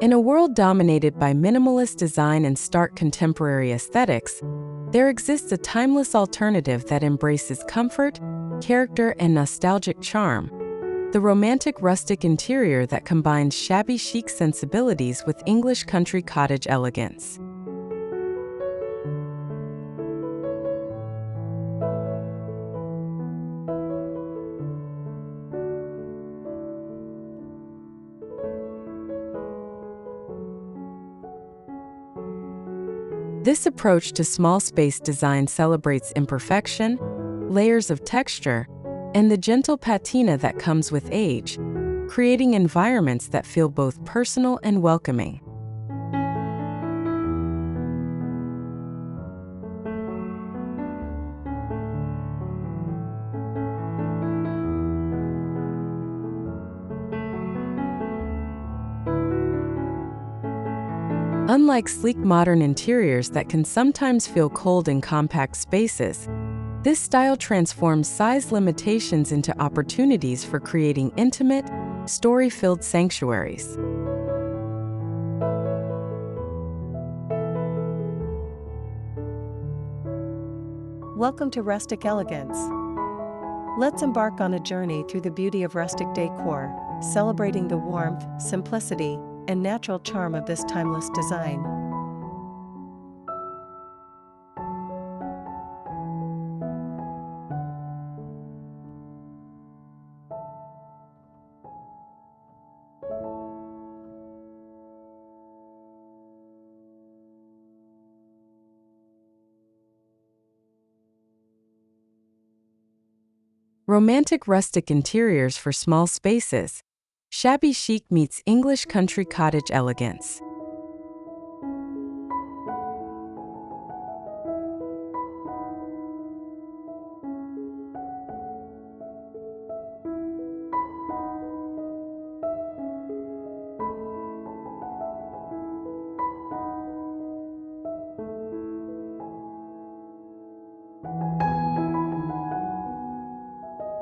In a world dominated by minimalist design and stark contemporary aesthetics, there exists a timeless alternative that embraces comfort, character, and nostalgic charm: the romantic rustic interior that combines shabby chic sensibilities with English country cottage elegance. This approach to small space design celebrates imperfection, layers of texture, and the gentle patina that comes with age, creating environments that feel both personal and welcoming. Unlike sleek modern interiors that can sometimes feel cold in compact spaces, this style transforms size limitations into opportunities for creating intimate, story-filled sanctuaries. Welcome to Rustic Elegance. Let's embark on a journey through the beauty of rustic decor, celebrating the warmth, simplicity, and natural charm of this timeless design. Romantic rustic interiors for small spaces. Shabby chic meets English country cottage elegance.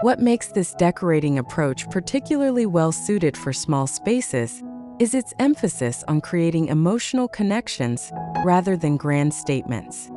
What makes this decorating approach particularly well-suited for small spaces is its emphasis on creating emotional connections rather than grand statements.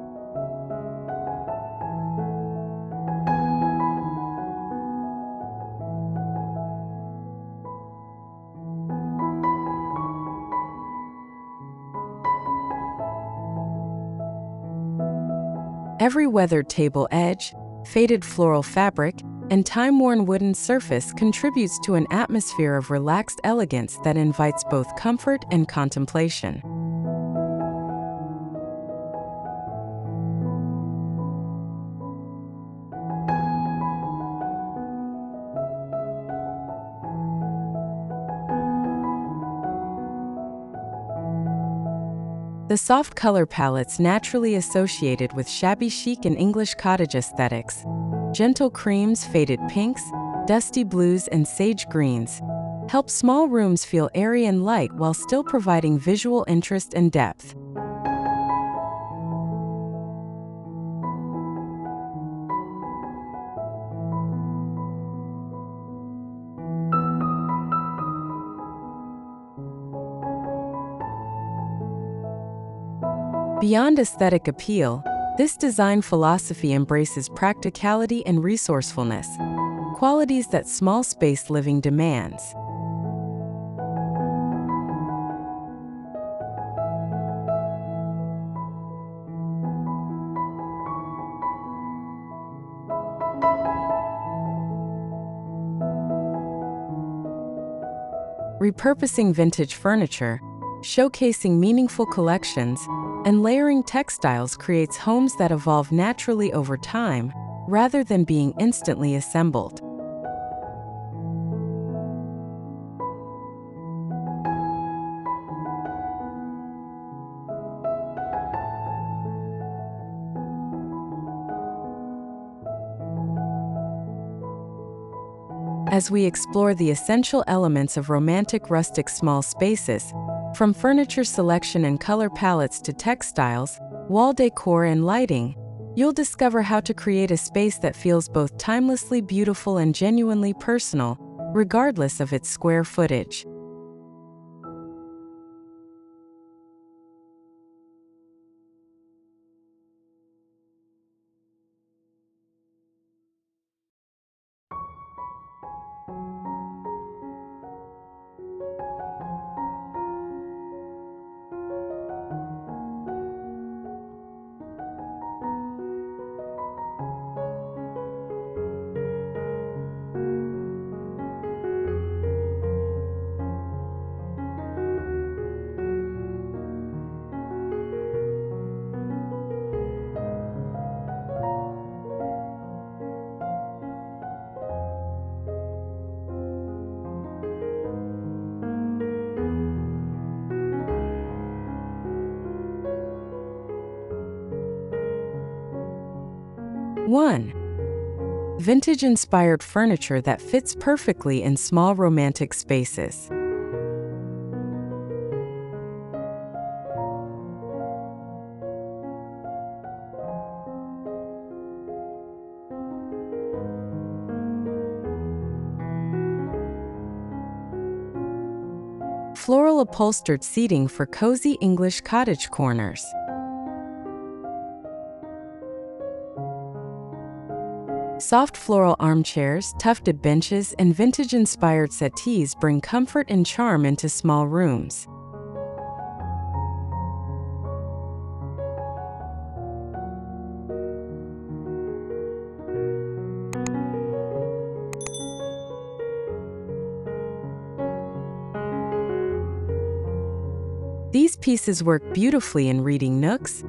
Every weathered table edge, faded floral fabric, and time-worn wooden surface contributes to an atmosphere of relaxed elegance that invites both comfort and contemplation. The soft color palettes naturally associated with shabby chic and English cottage aesthetics, gentle creams, faded pinks, dusty blues, and sage greens, help small rooms feel airy and light while still providing visual interest and depth. Beyond aesthetic appeal, this design philosophy embraces practicality and resourcefulness, qualities that small space living demands. Repurposing vintage furniture, showcasing meaningful collections, and layering textiles creates homes that evolve naturally over time, rather than being instantly assembled. As we explore the essential elements of romantic rustic small spaces, from furniture selection and color palettes to textiles, wall decor, and lighting, you'll discover how to create a space that feels both timelessly beautiful and genuinely personal, regardless of its square footage. 1. Vintage-inspired furniture that fits perfectly in small romantic spaces. Floral upholstered seating for cozy English cottage corners. Soft floral armchairs, tufted benches, and vintage-inspired settees bring comfort and charm into small rooms. These pieces work beautifully in reading nooks,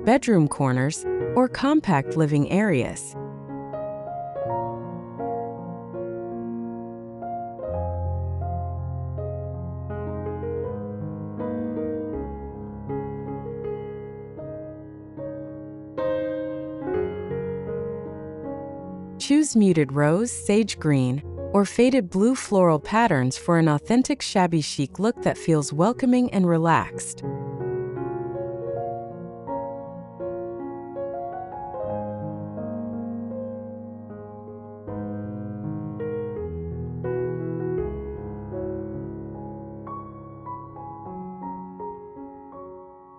bedroom corners, or compact living areas. Choose muted rose, sage green, or faded blue floral patterns for an authentic shabby chic look that feels welcoming and relaxed.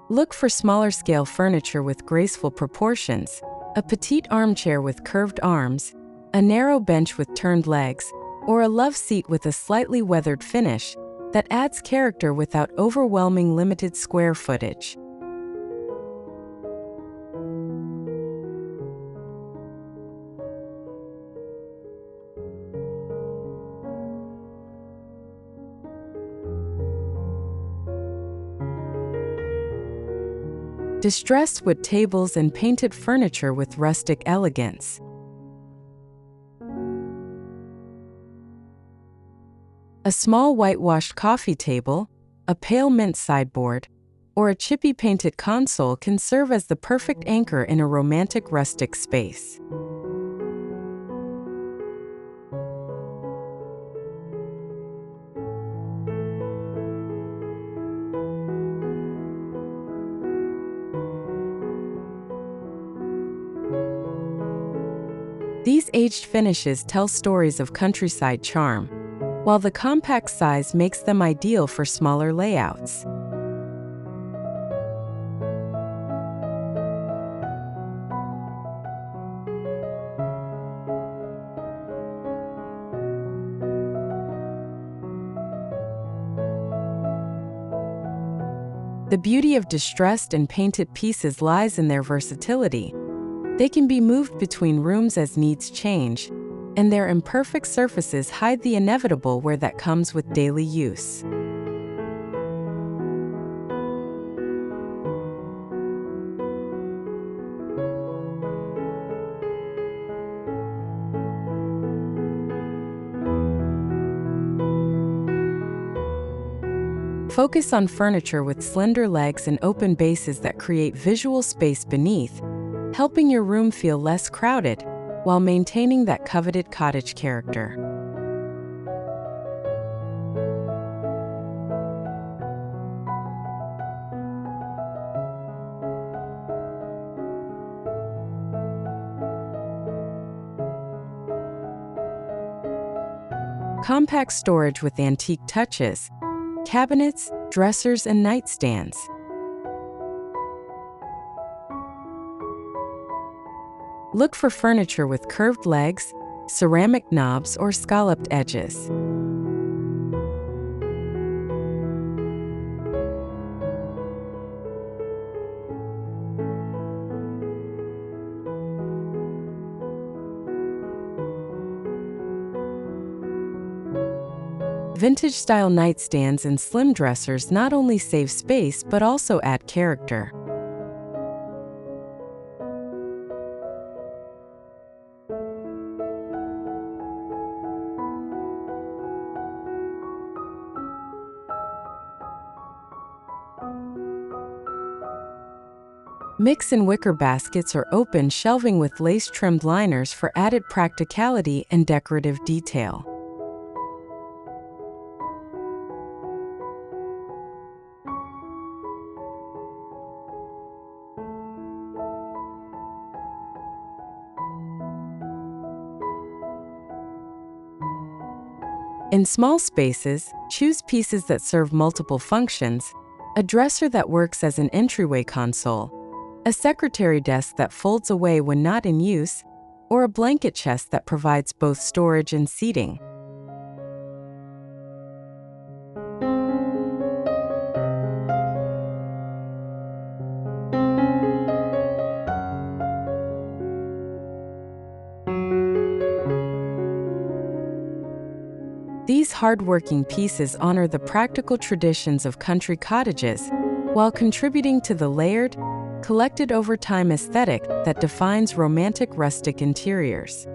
Look for smaller scale furniture with graceful proportions, a petite armchair with curved arms, a narrow bench with turned legs, or a love seat with a slightly weathered finish that adds character without overwhelming limited square footage. Distressed wood tables and painted furniture with rustic elegance. A small whitewashed coffee table, a pale mint sideboard, or a chippy painted console can serve as the perfect anchor in a romantic rustic space. These aged finishes tell stories of countryside charm, while the compact size makes them ideal for smaller layouts. The beauty of distressed and painted pieces lies in their versatility. They can be moved between rooms as needs change, and their imperfect surfaces hide the inevitable wear that comes with daily use. Focus on furniture with slender legs and open bases that create visual space beneath, helping your room feel less crowded while maintaining that coveted cottage character. Compact storage with antique touches, cabinets, dressers, and nightstands. Look for furniture with curved legs, ceramic knobs, or scalloped edges. Vintage-style nightstands and slim dressers not only save space but also add character. Mix in wicker baskets or open shelving with lace-trimmed liners for added practicality and decorative detail. In small spaces, choose pieces that serve multiple functions: a dresser that works as an entryway console, a secretary desk that folds away when not in use, or a blanket chest that provides both storage and seating. These hardworking pieces honor the practical traditions of country cottages while contributing to the layered, collected over time aesthetic that defines romantic rustic interiors.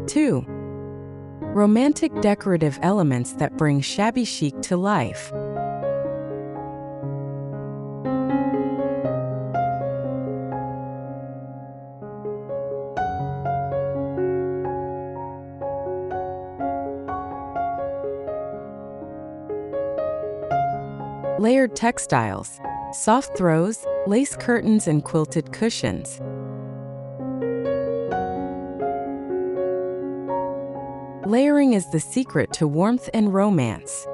Two, romantic decorative elements that bring shabby chic to life. Layered textiles, soft throws, lace curtains, and quilted cushions. Layering is the secret to warmth and romance.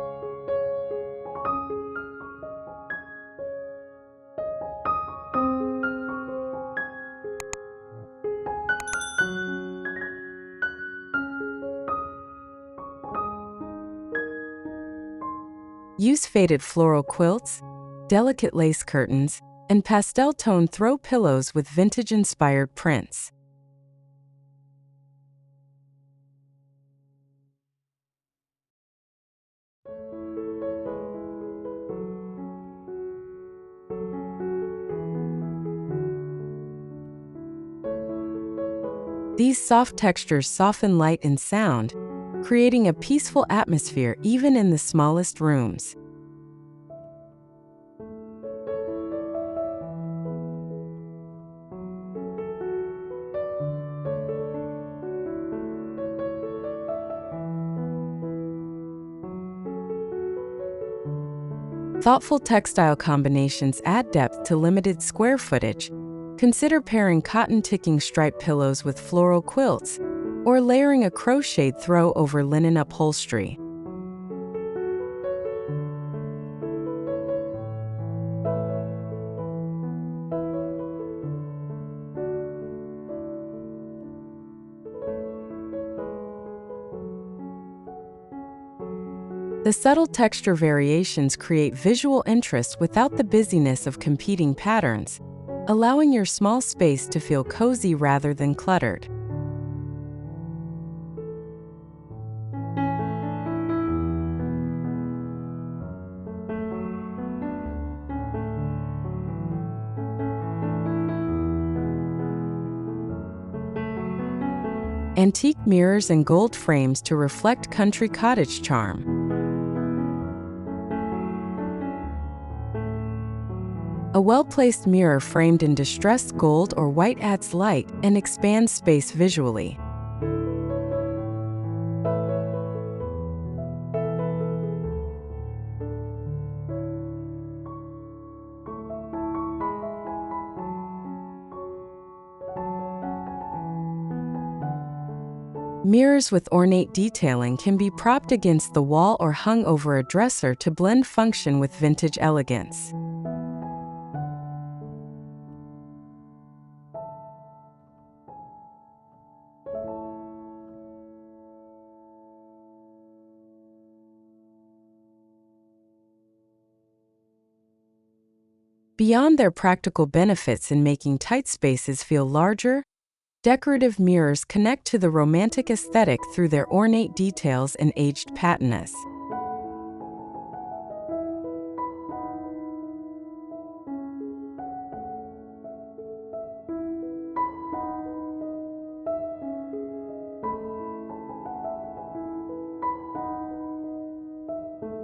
Use faded floral quilts, delicate lace curtains, and pastel-tone throw pillows with vintage-inspired prints. These soft textures soften light and sound, creating a peaceful atmosphere even in the smallest rooms. Thoughtful textile combinations add depth to limited square footage. Consider pairing cotton ticking stripe pillows with floral quilts, or layering a crocheted throw over linen upholstery. The subtle texture variations create visual interest without the busyness of competing patterns, allowing your small space to feel cozy rather than cluttered. Antique mirrors and gold frames to reflect country cottage charm. A well-placed mirror framed in distressed gold or white adds light and expands space visually. Mirrors with ornate detailing can be propped against the wall or hung over a dresser to blend function with vintage elegance. Beyond their practical benefits in making tight spaces feel larger, decorative mirrors connect to the romantic aesthetic through their ornate details and aged patinas.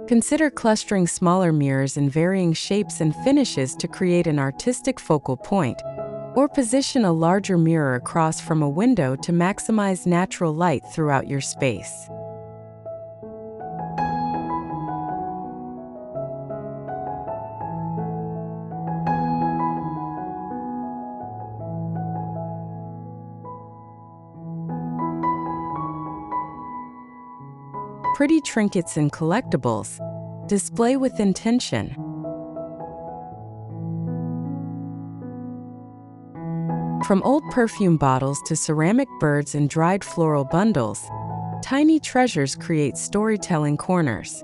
Consider clustering smaller mirrors in varying shapes and finishes to create an artistic focal point, or position a larger mirror across from a window to maximize natural light throughout your space. Pretty trinkets and collectibles. Display with intention. From old perfume bottles to ceramic birds and dried floral bundles, tiny treasures create storytelling corners.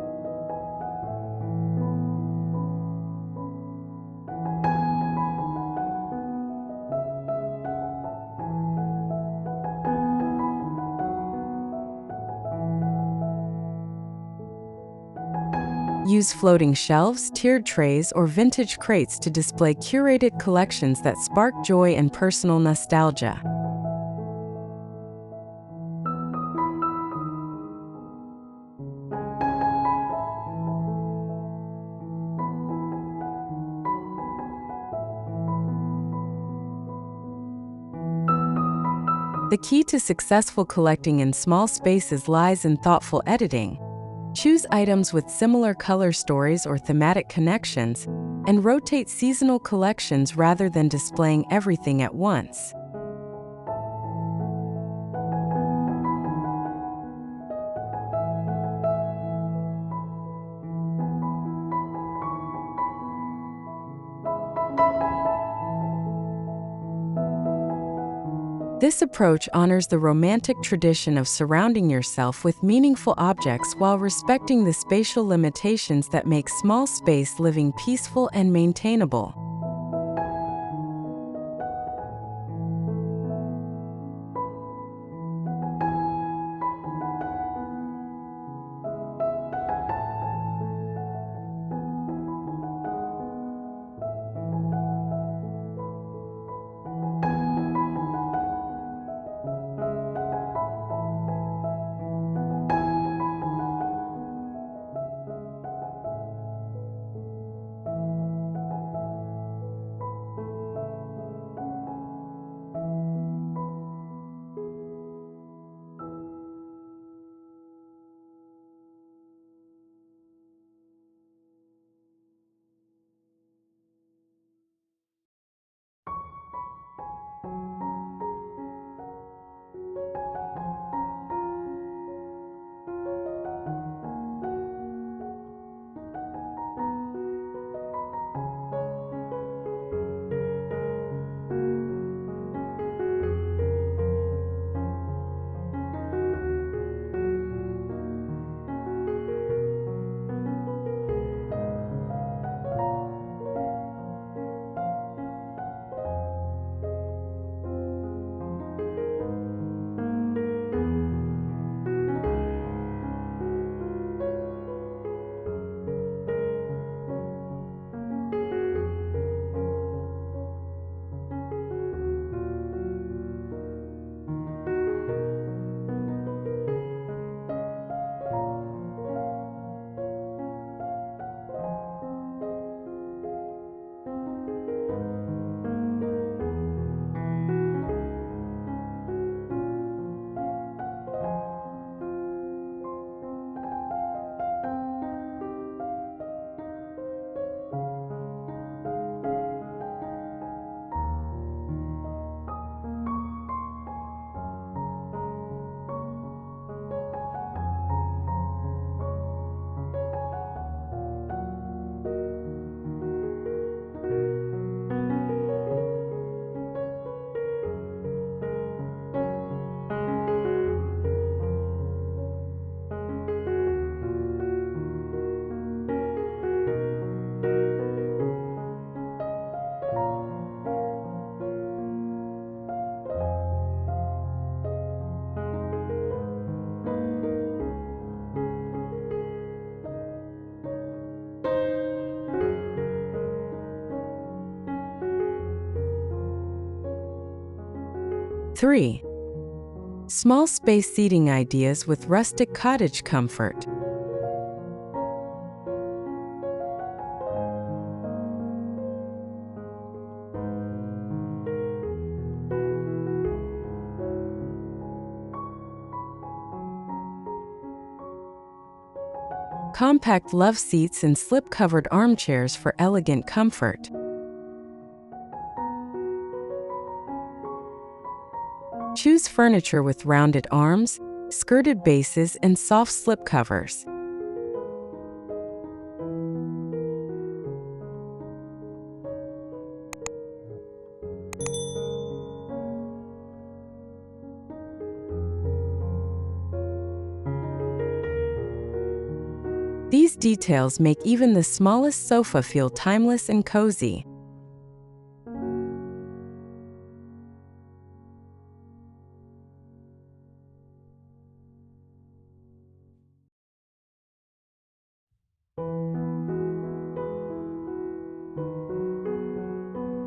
Use floating shelves, tiered trays, or vintage crates to display curated collections that spark joy and personal nostalgia. The key to successful collecting in small spaces lies in thoughtful editing. Choose items with similar color stories or thematic connections, and rotate seasonal collections rather than displaying everything at once. This approach honors the romantic tradition of surrounding yourself with meaningful objects while respecting the spatial limitations that make small space living peaceful and maintainable. 3. Small space seating ideas with rustic cottage comfort. Compact love seats and slip-covered armchairs for elegant comfort. Choose furniture with rounded arms, skirted bases, and soft slipcovers. These details make even the smallest sofa feel timeless and cozy.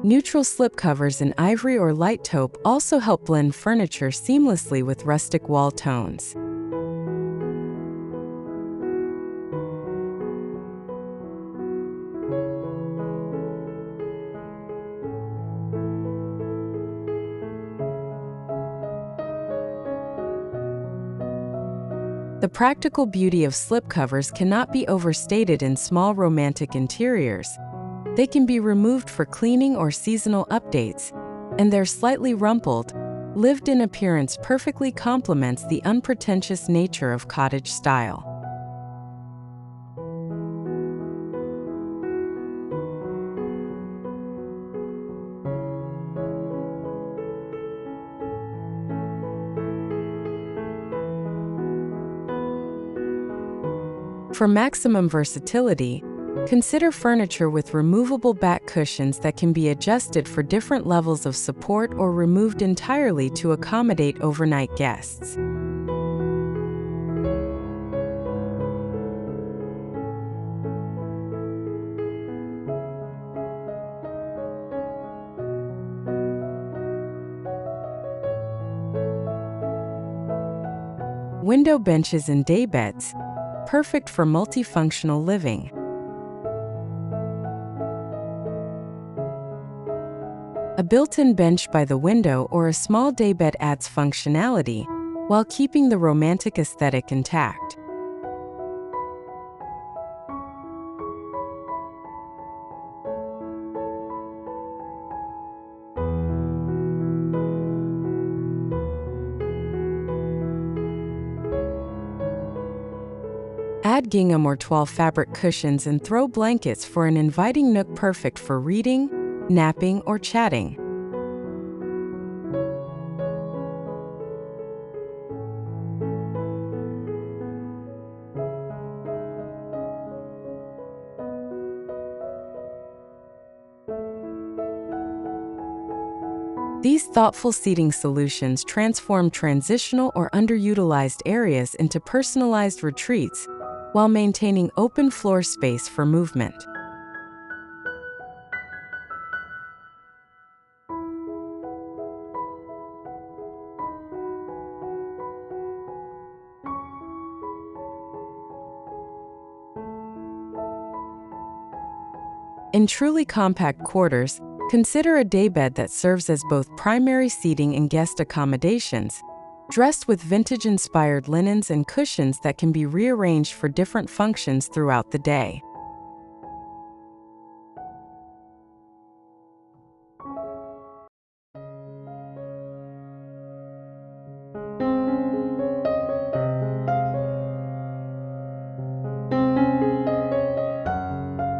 Neutral slipcovers in ivory or light taupe also help blend furniture seamlessly with rustic wall tones. The practical beauty of slipcovers cannot be overstated in small romantic interiors. They can be removed for cleaning or seasonal updates, and their slightly rumpled, lived-in appearance perfectly complements the unpretentious nature of cottage style. For maximum versatility, consider furniture with removable back cushions that can be adjusted for different levels of support or removed entirely to accommodate overnight guests. Window benches and daybeds, perfect for multifunctional living. A built-in bench by the window or a small daybed adds functionality while keeping the romantic aesthetic intact. Add gingham or toile fabric cushions and throw blankets for an inviting nook perfect for reading, napping, or chatting. These thoughtful seating solutions transform transitional or underutilized areas into personalized retreats while maintaining open floor space for movement. In truly compact quarters, consider a daybed that serves as both primary seating and guest accommodations, dressed with vintage-inspired linens and cushions that can be rearranged for different functions throughout the day.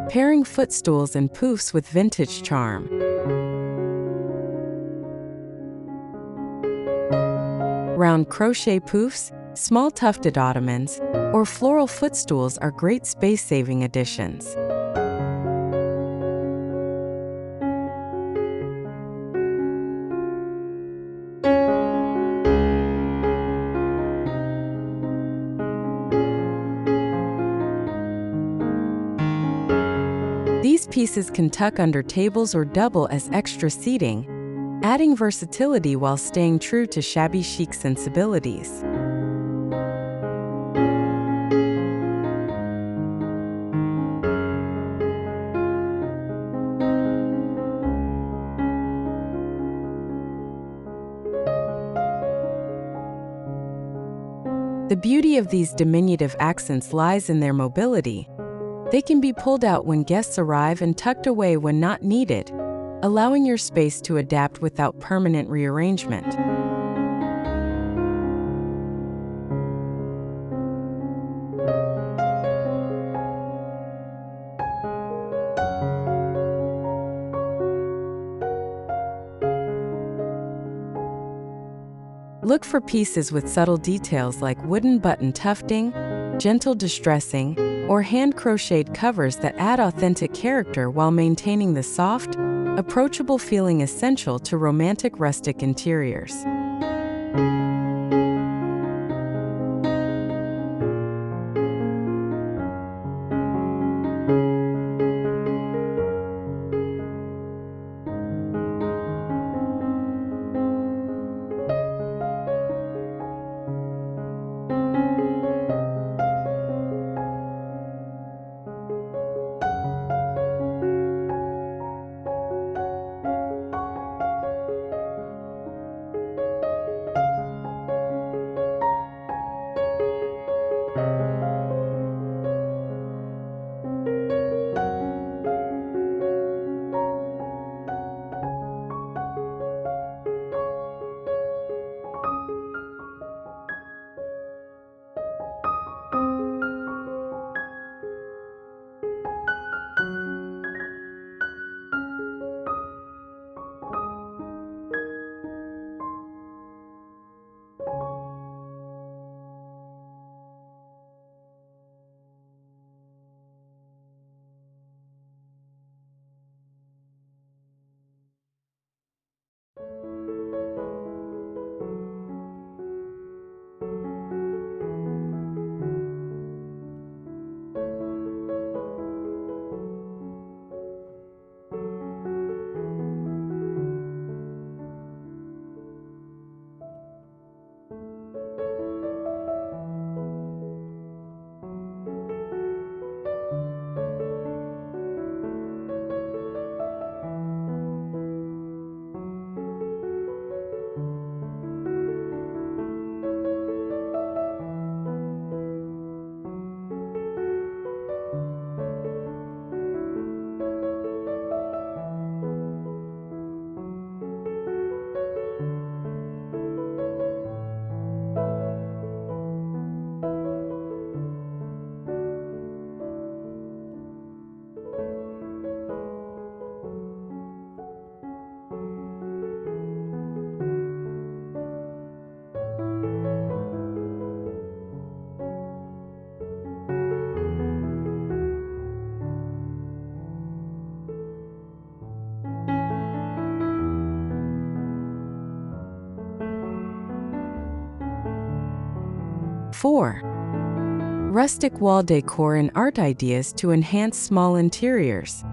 Pairing footstools and poufs with vintage charm. Round crochet poufs, small tufted ottomans, or floral footstools are great space-saving additions. These pieces can tuck under tables or double as extra seating, adding versatility while staying true to shabby chic sensibilities. The beauty of these diminutive accents lies in their mobility. They can be pulled out when guests arrive and tucked away when not needed, allowing your space to adapt without permanent rearrangement. Look for pieces with subtle details like wooden button tufting, gentle distressing, or hand-crocheted covers that add authentic character while maintaining the soft, approachable feeling essential to romantic rustic interiors. Four, rustic wall decor and art ideas to enhance small interiors.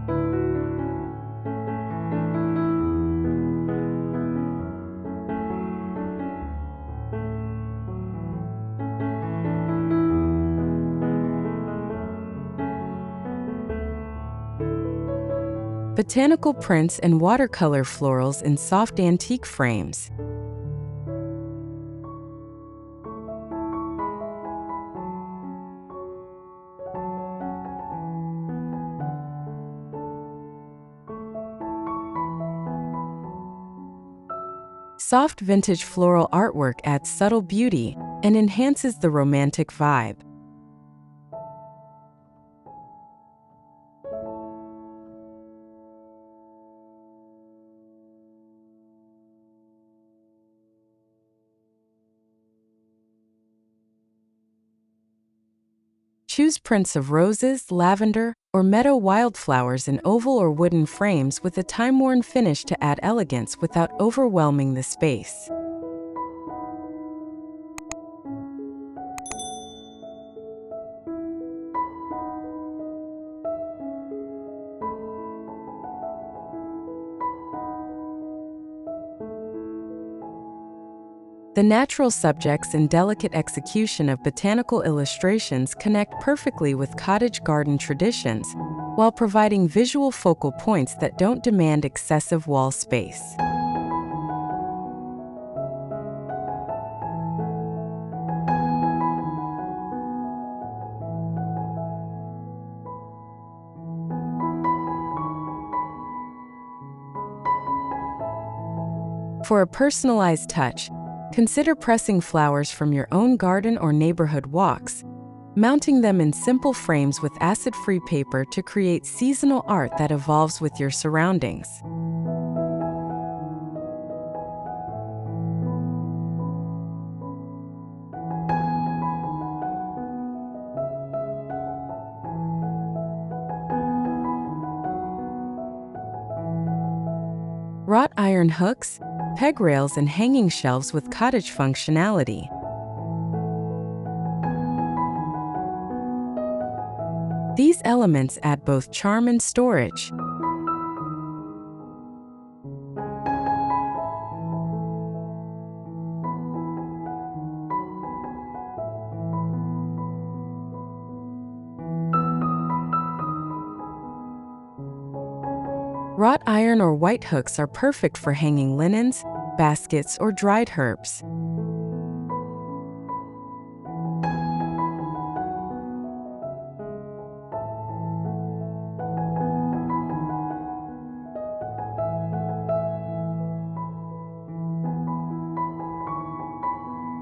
Botanical prints and watercolor florals in soft antique frames. Soft vintage floral artwork adds subtle beauty and enhances the romantic vibe. Choose prints of roses, lavender, or meadow wildflowers in oval or wooden frames with a time-worn finish to add elegance without overwhelming the space. The natural subjects and delicate execution of botanical illustrations connect perfectly with cottage garden traditions, while providing visual focal points that don't demand excessive wall space. For a personalized touch, consider pressing flowers from your own garden or neighborhood walks, mounting them in simple frames with acid-free paper to create seasonal art that evolves with your surroundings. Wrought iron hooks, peg rails, and hanging shelves with cottage functionality. These elements add both charm and storage. Wrought iron or white hooks are perfect for hanging linens, baskets, or dried herbs.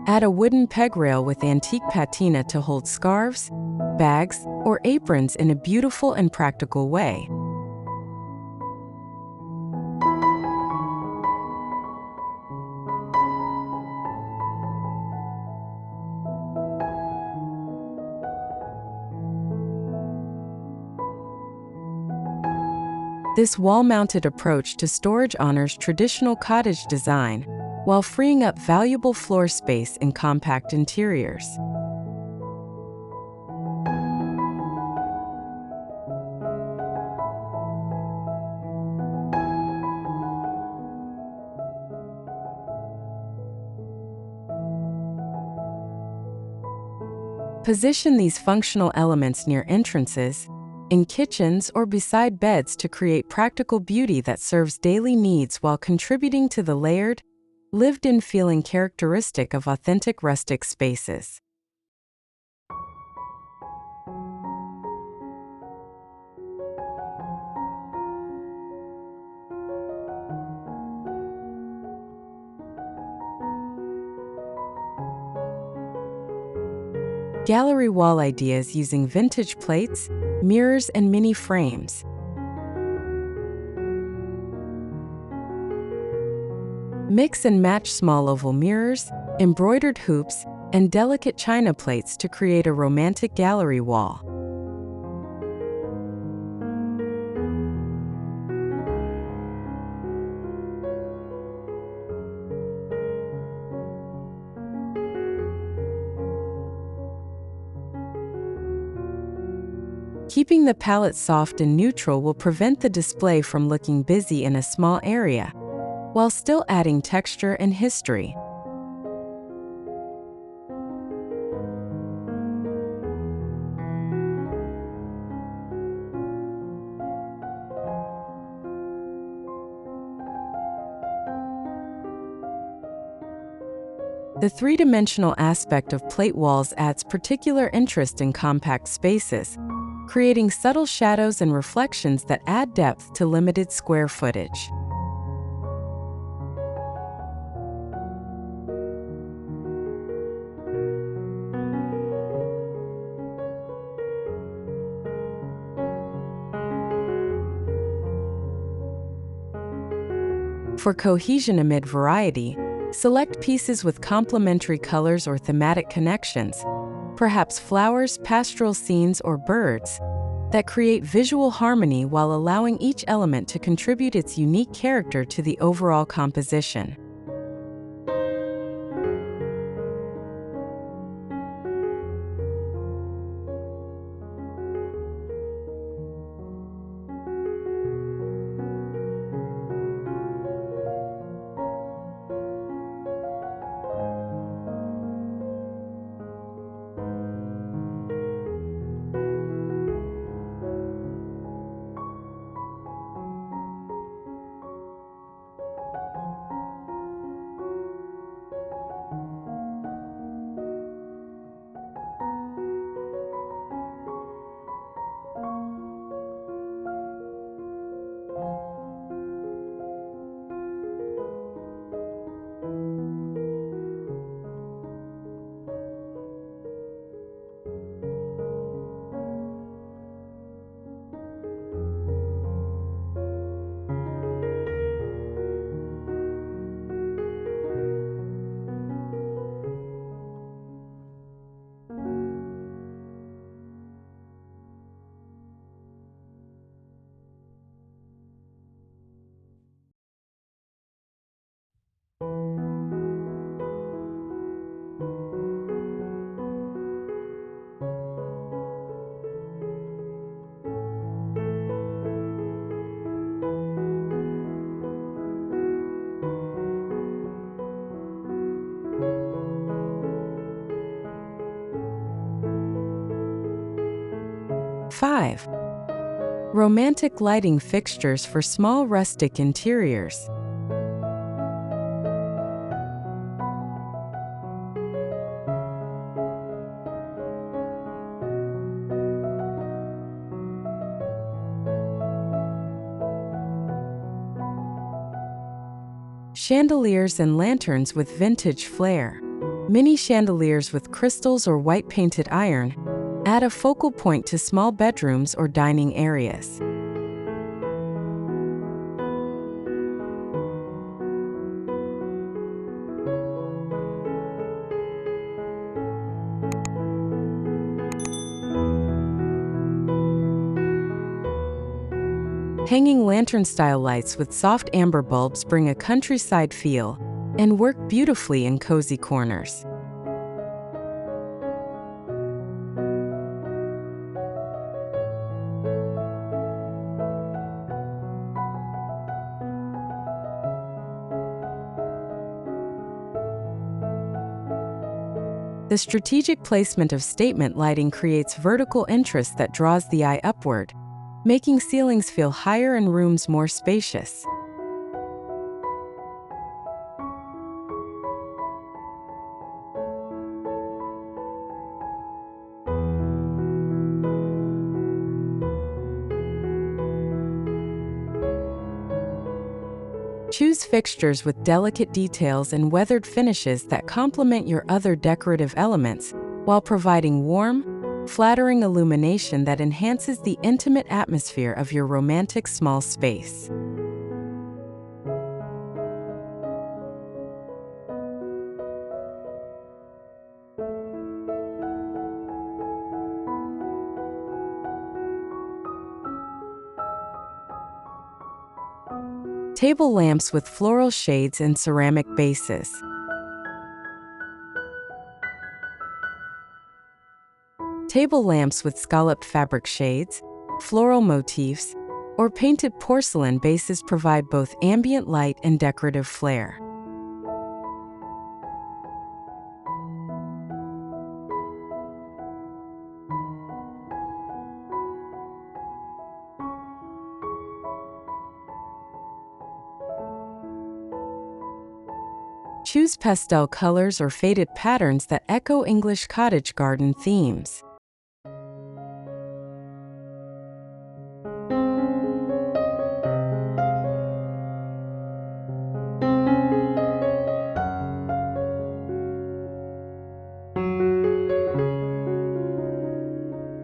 Add a wooden peg rail with antique patina to hold scarves, bags, or aprons in a beautiful and practical way. This wall-mounted approach to storage honors traditional cottage design, while freeing up valuable floor space in compact interiors. Position these functional elements near entrances, in kitchens, or beside beds to create practical beauty that serves daily needs while contributing to the layered, lived-in feeling characteristic of authentic rustic spaces. Gallery wall ideas using vintage plates, mirrors, and mini frames. Mix and match small oval mirrors, embroidered hoops, and delicate china plates to create a romantic gallery wall. Keeping the palette soft and neutral will prevent the display from looking busy in a small area, while still adding texture and history. The three-dimensional aspect of plate walls adds particular interest in compact spaces, creating subtle shadows and reflections that add depth to limited square footage. For cohesion amid variety, select pieces with complementary colors or thematic connections, perhaps flowers, pastoral scenes, or birds, that create visual harmony while allowing each element to contribute its unique character to the overall composition. 5. Romantic lighting fixtures for small rustic interiors. Chandeliers and lanterns with vintage flair. Mini chandeliers with crystals or white painted iron add a focal point to small bedrooms or dining areas. Hanging lantern-style lights with soft amber bulbs bring a countryside feel and work beautifully in cozy corners. The strategic placement of statement lighting creates vertical interest that draws the eye upward, making ceilings feel higher and rooms more spacious. Choose fixtures with delicate details and weathered finishes that complement your other decorative elements, while providing warm, flattering illumination that enhances the intimate atmosphere of your romantic small space. Table lamps with floral shades and ceramic bases. Table lamps with scalloped fabric shades, floral motifs, or painted porcelain bases provide both ambient light and decorative flair. Choose pastel colors or faded patterns that echo English cottage garden themes.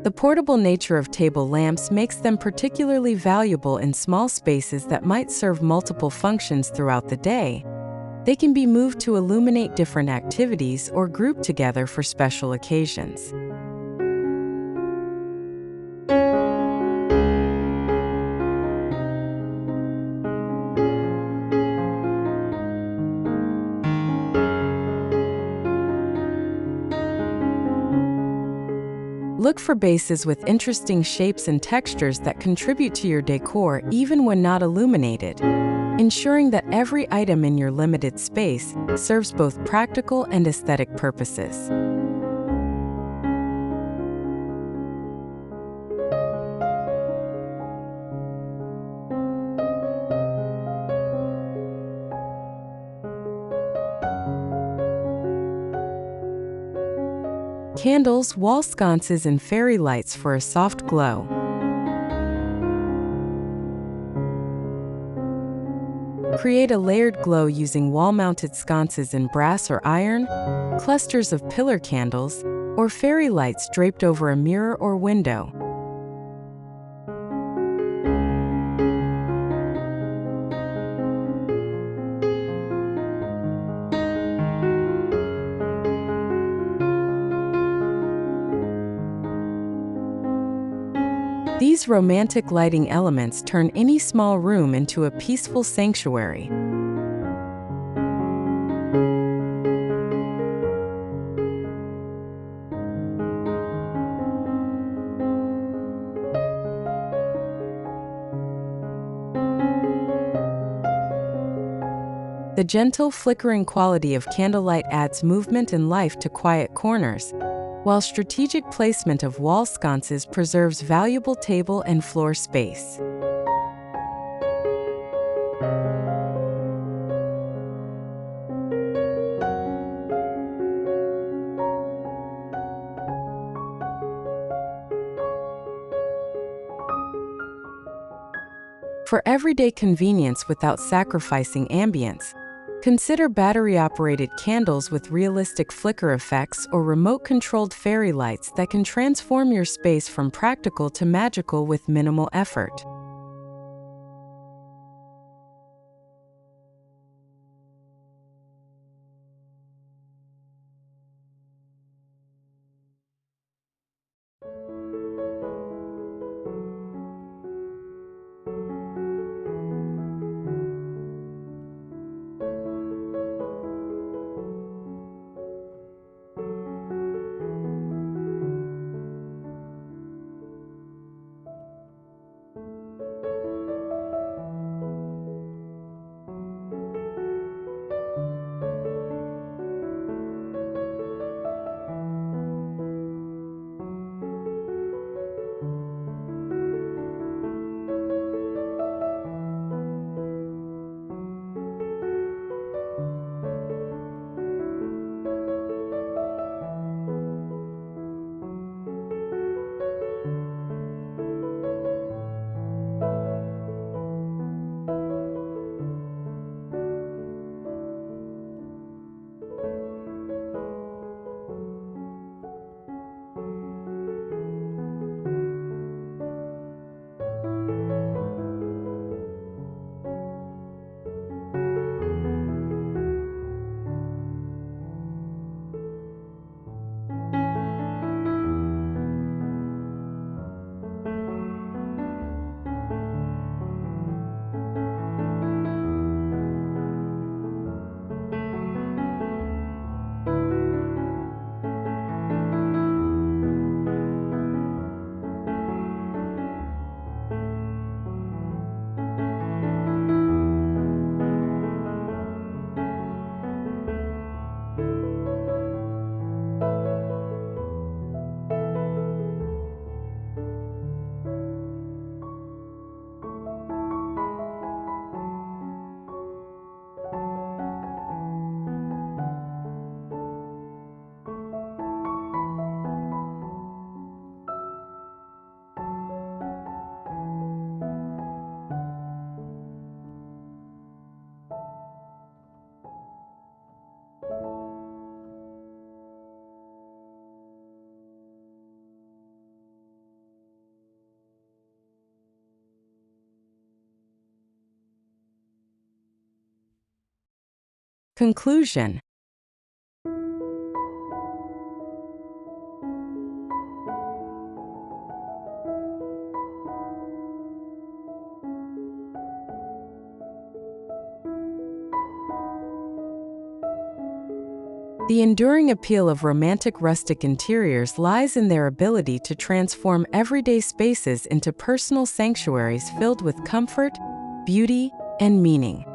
The portable nature of table lamps makes them particularly valuable in small spaces that might serve multiple functions throughout the day. They can be moved to illuminate different activities or grouped together for special occasions. Look for bases with interesting shapes and textures that contribute to your decor even when not illuminated, ensuring that every item in your limited space serves both practical and aesthetic purposes. Candles, wall sconces, and fairy lights for a soft glow. Create a layered glow using wall-mounted sconces in brass or iron, clusters of pillar candles, or fairy lights draped over a mirror or window. These romantic lighting elements turn any small room into a peaceful sanctuary. The gentle, flickering quality of candlelight adds movement and life to quiet corners, while strategic placement of wall sconces preserves valuable table and floor space. For everyday convenience without sacrificing ambience, consider battery-operated candles with realistic flicker effects or remote-controlled fairy lights that can transform your space from practical to magical with minimal effort. Conclusion. The enduring appeal of romantic rustic interiors lies in their ability to transform everyday spaces into personal sanctuaries filled with comfort, beauty, and meaning.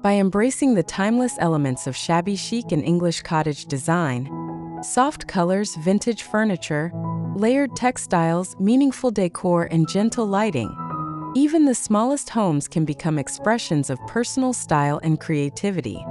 By embracing the timeless elements of shabby chic and English cottage design, soft colors, vintage furniture, layered textiles, meaningful decor, and gentle lighting, Even the smallest homes can become expressions of personal style and creativity.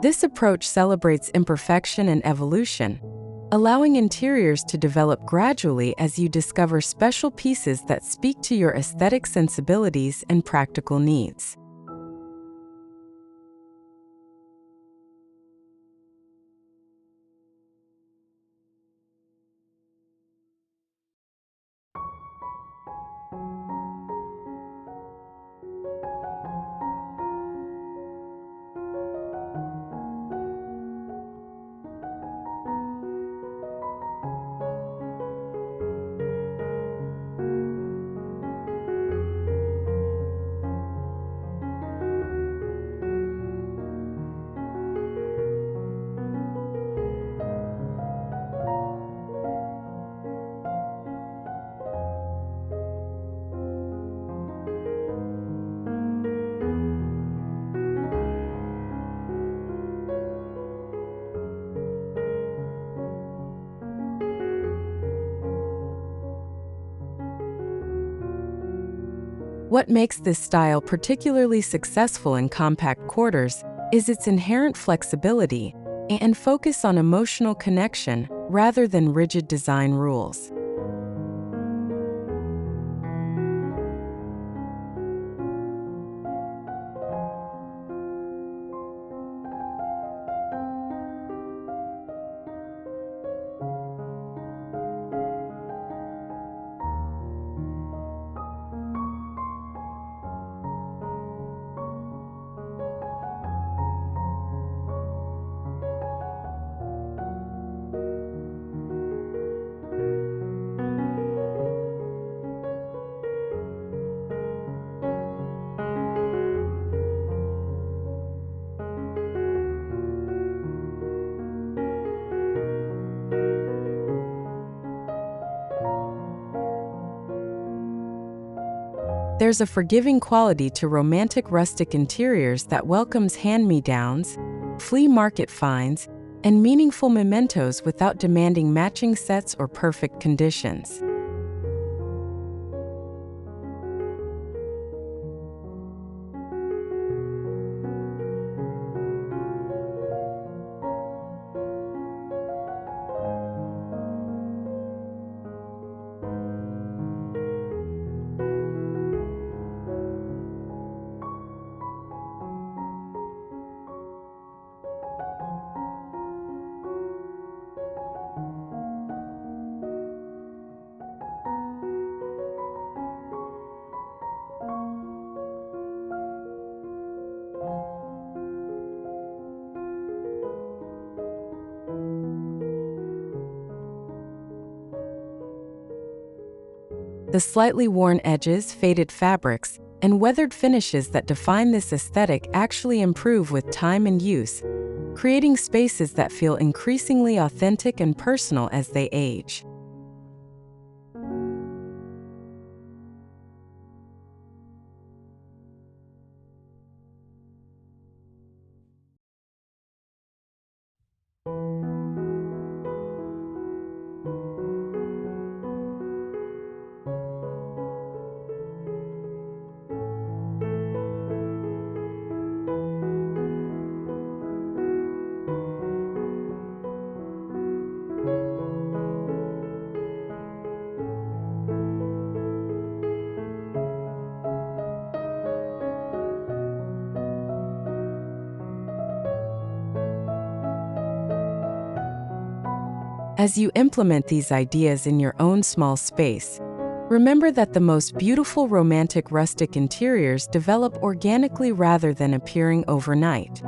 This approach celebrates imperfection and evolution, allowing interiors to develop gradually as you discover special pieces that speak to your aesthetic sensibilities and practical needs. What makes this style particularly successful in compact quarters is its inherent flexibility and focus on emotional connection rather than rigid design rules. There's a forgiving quality to romantic rustic interiors that welcomes hand-me-downs, flea market finds, and meaningful mementos without demanding matching sets or perfect conditions. The slightly worn edges, faded fabrics, and weathered finishes that define this aesthetic actually improve with time and use, creating spaces that feel increasingly authentic and personal as they age. As you implement these ideas in your own small space, remember that the most beautiful romantic rustic interiors develop organically rather than appearing overnight.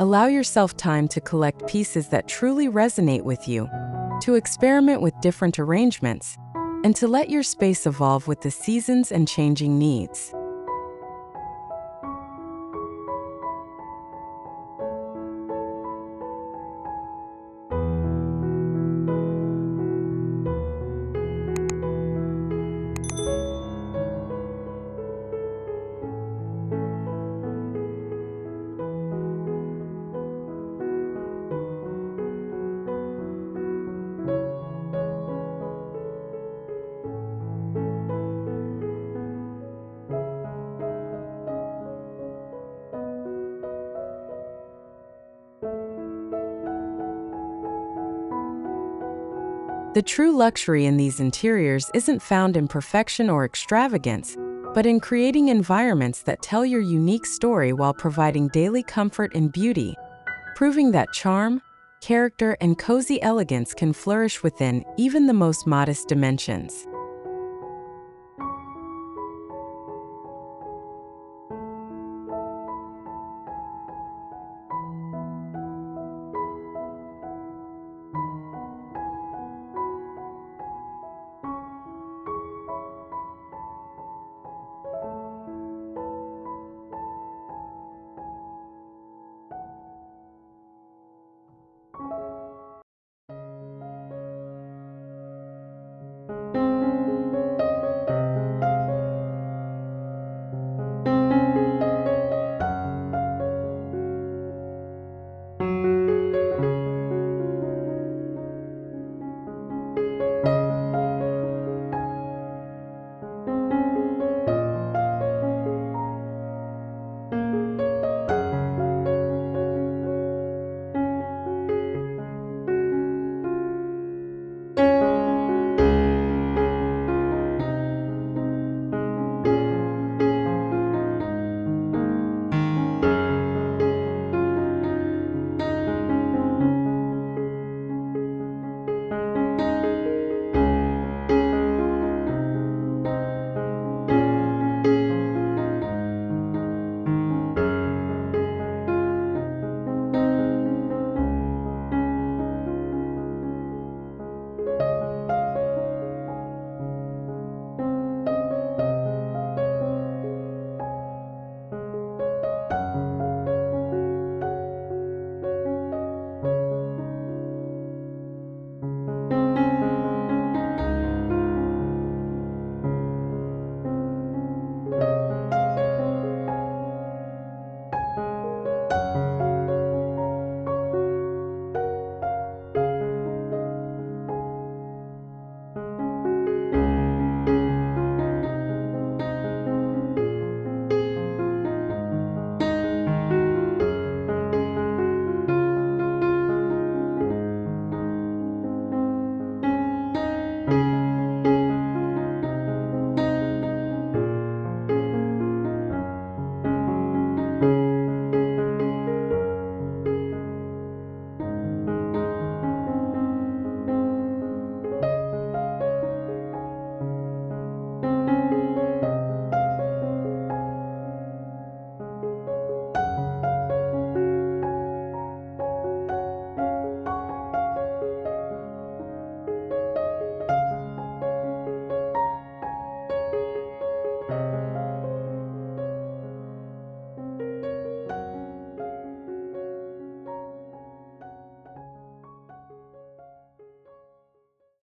Allow yourself time to collect pieces that truly resonate with you, to experiment with different arrangements, and to let your space evolve with the seasons and changing needs. The true luxury in these interiors isn't found in perfection or extravagance, but in creating environments that tell your unique story while providing daily comfort and beauty, proving that charm, character, and cozy elegance can flourish within even the most modest dimensions.